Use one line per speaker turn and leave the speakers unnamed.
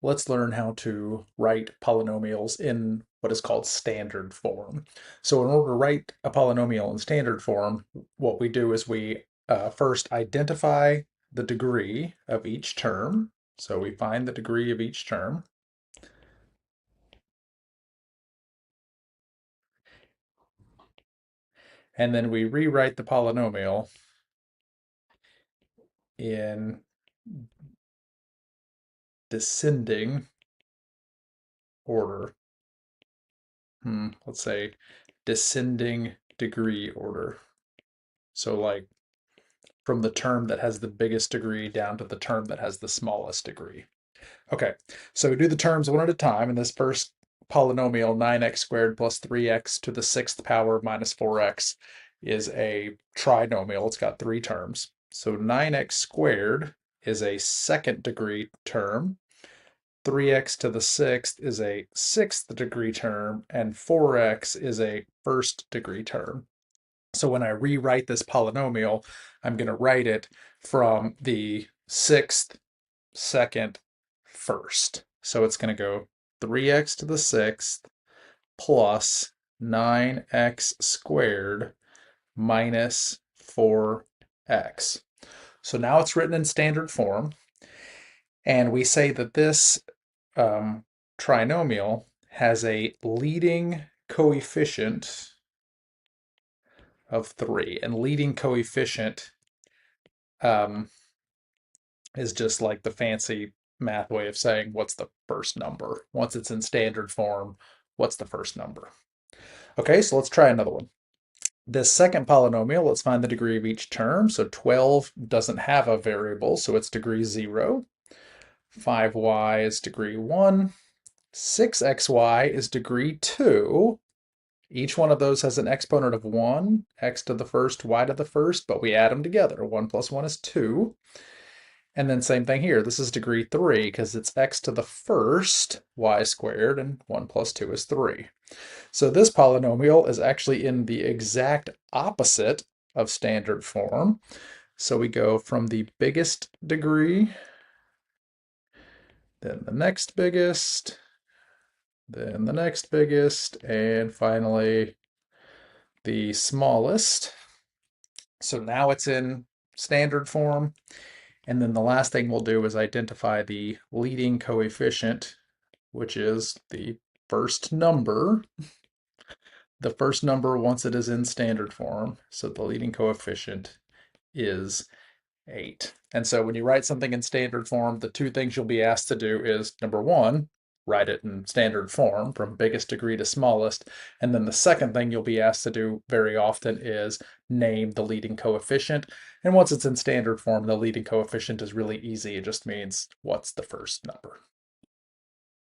let's learn how to write polynomials in what is called standard form. So in order to write a polynomial in standard form, what we do is we first identify the degree of each term. So we find the degree of each term. And then we rewrite the polynomial in descending order. Let's say descending degree order. So like from the term that has the biggest degree down to the term that has the smallest degree. Okay, so we do the terms one at a time. In this first polynomial, 9x squared plus 3x to the 6th power minus 4x is a trinomial. It's got three terms. So 9x squared is a second degree term. 3x to the 6th is a 6th degree term, and 4x is a first degree term. So when I rewrite this polynomial, I'm going to write it from the 6th, 2nd, 1st. So it's going to go 3x to the 6th plus 9x squared minus 4x. So now it's written in standard form. And we say that this trinomial has a leading coefficient of 3. And leading coefficient is just like the fancy math way of saying what's the first number. Once it's in standard form, what's the first number? Okay, so let's try another one. This second polynomial, let's find the degree of each term. So 12 doesn't have a variable, so it's degree 0. 5y is degree 1. 6xy is degree 2. Each one of those has an exponent of 1, x to the first, y to the first, but we add them together. 1 plus 1 is 2. And then same thing here. This is degree 3 because it's x to the first, y squared, and 1 plus 2 is 3. So this polynomial is actually in the exact opposite of standard form. So we go from the biggest degree, then the next biggest, then the next biggest, and finally the smallest. So now it's in standard form. And then the last thing we'll do is identify the leading coefficient, which is the first number. The first number once it is in standard form. So the leading coefficient is 8. And so when you write something in standard form, the two things you'll be asked to do is, number one, write it in standard form from biggest degree to smallest. And then the second thing you'll be asked to do very often is name the leading coefficient. And once it's in standard form, the leading coefficient is really easy. It just means what's the first number.